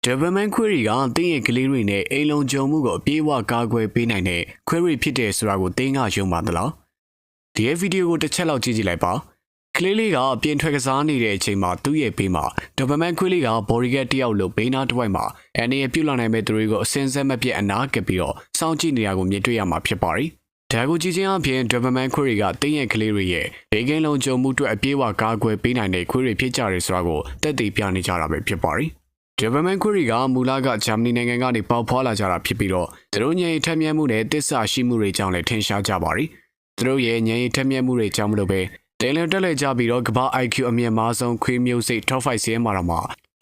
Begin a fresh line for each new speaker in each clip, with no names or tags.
Development query ကတင်းရဲ့ကလေးတွေနဲ့အိမ်လုံးကြုံမှုကိုအပြေးအဝကာကွယ်ပေးနိုင်တဲ့ query ဖြစ်တယ်ဆိုတာကိုတင်းကယုံပါသလားဒီဗီဒီယိုကိုတစ်ချက်လောက်ကြည့်ကြည့်လိုက်ပါကလေးလေးကအပြင်ထွက်ကစားနေတဲ့အချိန်မှာသူ့ရဲ့ဘေးမှာ Development query က bodyguard တယောက်လို့ဘေးနားတစ်ဝိုက်မှာအနေနဲ့ပြုတ်လာနိုင်မဲ့သူတွေကိုအစင်းစက်မပြတ်အနားကပ်ပြီးတော့စောင့်ကြည့်နေတာကိုမြင်တွေ့ရမှာဖြစ်ပါတယ်ဒါကိုကြည့်ချင်းအပြင် Development query ကတင်းရဲ့ကလေးတွေရဲ့ဘေးကင်းလုံးကြုံမှုအတွက်အပြေးအဝကာကွယ်ပေးနိုင်တဲ့ query ဖြစ်ကြတယ်ဆိုတာကိုသက်သေပြနေကြတာပဲဖြစ်ပါတယ်Development query ကမူလကဂျာမနီနိုင်ငံကနေပေါက်ဖွာလာကြတာဖြစ်ပြီးတော့သူတို့ညင်ထက်မြက်မှုနဲ့တစ္ဆာရှိမှုတွေကြောင့်လည်းထင်ရှားကြပါတယ်။သူတို့ရဲ့ညင်ထက်မြက်မှုတွေကြောင့်မလို့ပဲတယ်လန်တက်လက်ကြပြီးတော့ကမ္ဘာ IQ အမြင့်မားဆုံးခွေးမျိုးစိတ် Top 5 CM မှာတော့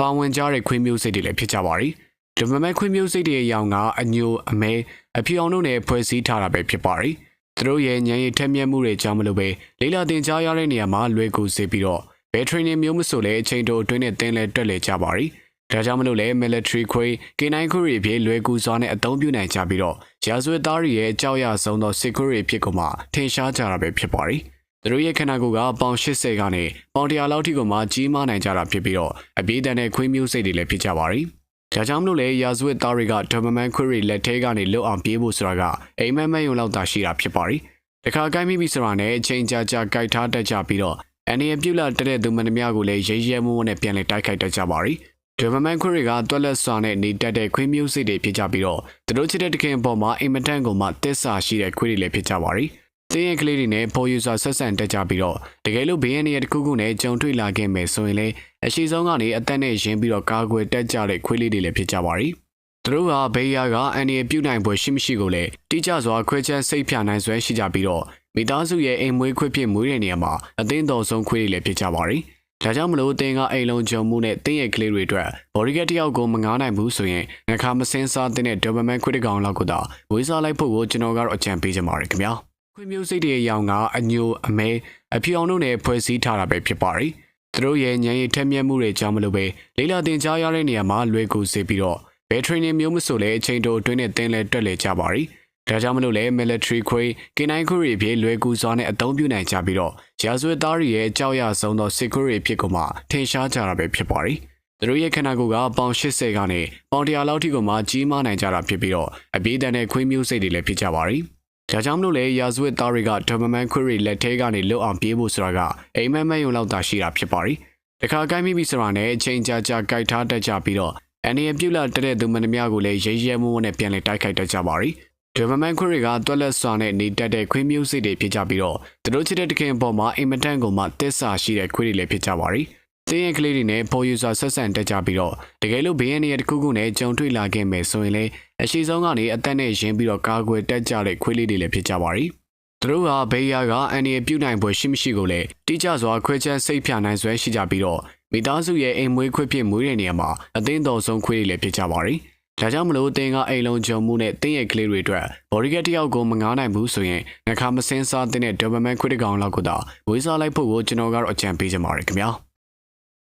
ပါဝင်ကြတဲ့ခွေးမျိုးစိတ်တွေလည်းဖြစ်ကြပါတယ်။ Development ခွေးမျိုးစိတ်တွေရဲ့ရောင်ကအညိုအမဲအဖြူအောင်တို့နဲ့ဖွဲ့စည်းထားတာပဲဖြစ်ပါတယ်။သူတို့ရဲ့ညင်ထက်မြက်မှုတွေကြောင့်မလို့ပဲလေးလာတင်ကြားရတဲ့နေရာမှာလွယ်ကူစေပြီးတော့ဘယ် training မျိုးမဆိုလဲအချိန်တိုအတွင်းနဲ့တင်းလဲတက်လဲကြပါတယ်။ဒါကြောင့်မလို့လဲ military ခွေး K9 ခွေးတွေအဖြစ်လွယ်ကူစွာနဲ့အသုံးပြုနိုင်ကြပြီးတော့ရာဇဝတ်သားတွေရဲ့ကြောက်ရဆုံးသောစစ်ခွေးတွေဖြစ်ကုန်မှထင်ရှားကြတာပဲဖြစ်ပါတယ်။သူတို့ရဲ့ခန္ဓာကိုယ်ကပေါင်80ကနေပေါင်100လောက်ထိကိုမှကြီးမားနိုင်ကြတာဖြစ်ပြီးတော့အပြေးတန်တဲ့ခွေးမျိုးစိတ်တွေလည်းဖြစ်ကြပါတယ်။ဒါကြောင့်မလို့လဲရာဇဝတ်သားတွေက Development ခွေးတွေလက်ထဲကနေလွတ်အောင်ပြေးဖို့ဆိုတာကအိမ်မက်မက်ယုံလောက်သာရှိတာဖြစ်ပါတယ်။တခါကိုင်းမိပြီဆိုတာနဲ့အချိန်ကြာကြာကြိုက်ထားတတ်ကြပြီးတော့အနေနဲ့ပြုတ်လာတဲ့သူမှန်သမျှကိုလည်းရဲရဲမိုးမိုးနဲ့ပြန်လည်တိုက်ခိုက်တတ်ကြပါတယ်။ Development query ကတွက်လက်စွာနဲ့နေတက်တဲ့ခွေးမျိုးစိတ်တွေဖြစ်ကြပြီးတော့သူတို့ချစ်တဲ့တခင်အပေါ်မှာအင်မတန်ကိုမှတစ္ဆာရှိတဲ့ခွေးတွေလည်းဖြစ်ကြပါတယ်။တင်းရဲ့ကလေးတွေနဲ့ပေါ်ယူစွာဆက်ဆံတက်ကြပြီးတော့တကယ်လို့ဘေးရန်ရဲ့တစ်ခုခုနဲ့ကြုံတွေ့လာခဲ့မယ်ဆိုရင်လည်းအရှိဆုံးကနေအသက်နဲ့ရင်းပြီးတော့ကာကွယ်တက်ကြတဲ့ခွေးလေးတွေလည်းဖြစ်ကြပါတယ်။သူတို့ကဘေးရကအန်ဒီပြုတ်နိုင်ပွဲရှိမရှိကိုလည်းတိကျစွာခွဲချမ်းစိတ်ဖြာနိုင်စွမ်းရှိကြပြီးတော့မိသားစုရဲ့အိမ်မွေးခွေးဖြစ်မွေးတဲ့နေရာမှာအသင်းတော်ဆုံးခွေးတွေလည်းဖြစ်ကြပါတယ်။ဒါကြောင့်မလို့တင်းကအိမ်လုံးကြုံမှုနဲ့တင်းရဲ့ကလေးတွေအတွက်ဘော်ဒီကတ်တယောက်ကိုမငားနိုင်ဘူးဆိုရင်ငခါမစင်းစားတဲ့ Development ခွေးတကောင်လောက်ကိုသာဝေးစားလိုက်ဖို့ကိုကျွန်တော်ကတော့အကြံပေးချင်ပါတယ်ခင်ဗျာခွေးမျိုးစိတ်တွေရောင်ကအညိုအမဲအဖြူအောင်တို့နဲ့ဖွဲ့စည်းထားတာပဲဖြစ်ပါတယ်သူတို့ရဲ့ညံရည်ထက်မြက်မှုတွေကြောင့်မလို့ပဲလေးလာတင်ကြားရတဲ့နေရာမှာလွယ်ကူစေပြီးတော့ဘယ် training မျိုးမဆိုလဲအချိန်တိုအတွင်းနဲ့တင်းလဲတက်လဲကြပါရီဒါကြောင့်မလို့လဲ military ခွေး K9 ခွေးတွေအဖြစ်လွယ်ကူစွာနဲ့အသုံးပြုနိုင်ကြပြီးတော့ရာဇဝတ်သားတွေရဲ့ကြောက်ရဆုံးသောစစ်ခွေးတွေဖြစ်ကုန်မှထင်ရှားကြတာပဲဖြစ်ပါတယ်။သူတို့ရဲ့ခန္ဓာကိုယ်ကပေါင်80ကနေပေါင်100လောက်ထိကိုမှကြီးမားနိုင်ကြတာဖြစ်ပြီးတော့အပြေးတန်တဲ့ခွေးမျိုးစိတ်တွေလည်းဖြစ်ကြပါရီ။ဒါကြောင့်မလို့လဲရာဇဝတ်သားတွေက Development ခွေးတွေလက်ထဲကနေလွတ်အောင်ပြေးဖို့ဆိုတာကအိမ်မက်မက်ယုံလောက်သာရှိတာဖြစ်ပါရီ။တခါကိုင်းမိပြီဆိုတာနဲ့အချိန်ကြာကြာကြိုက်ထားတတ်ကြပြီးတော့အနေနဲ့ပြုတ်လာတဲ့သူမှန်သမျှကိုလည်းရဲရဲမိုးမိုးနဲ့ပြန်လည်တိုက်ခိုက်တတ်ကြပါရီ။ Development query ကတွက်လက်စွာနဲ့နေတက်တဲ့ခွေးမျိုးစိတ်တွေဖြစ်ကြပြီးတော့သူတို့ချစ်တဲ့တခင်အပေါ်မှာအင်မတန်ကိုမှတစ္ဆာရှိတဲ့ခွေးတွေလည်းဖြစ်ကြပါရီ။တင်းရဲ့ကလေးတွေနဲ့ပေါ်ယူစွာဆက်ဆံတက်ကြပြီးတော့တကယ်လို့ဘေးရန်ရဲ့တစ်ခုခုနဲ့ကြုံတွေ့လာခဲ့မယ်ဆိုရင်လည်းအရှိဆုံးကနေအသက်နဲ့ရင်းပြီးတော့ကာကွယ်တက်ကြတဲ့ခွေးလေးတွေလည်းဖြစ်ကြပါရီ။သူတို့ကဘေးရကအန်ဒီပြုတ်နိုင်ပွဲရှိမရှိကိုလည်းတိကျစွာခွဲချမ်းစိတ်ဖြာနိုင်စွမ်းရှိကြပြီးတော့မိသားစုရဲ့အိမ်မွေးခွေးဖြစ်မွေးတဲ့နေရာမှာအသင်းတော်ဆုံးခွေးတွေလည်းဖြစ်ကြပါရီ။ဒါကြောင့်မလို့တင်းကအိမ်လုံးကြုံမှုနဲ့တင်းရဲ့ကလေးတွေအတွက်ဘော်ဒီကတ်တယောက်ကိုမငားနိုင်ဘူးဆိုရင်ငခါမစင်းစားတဲ့ Development ခွေးတကောင်လောက်ကိုသာဝေးစားလိုက်ဖို့ကိုကျွန်တော်ကတော့အကြံပေးချင်ပါတယ်ခင်ဗျာ။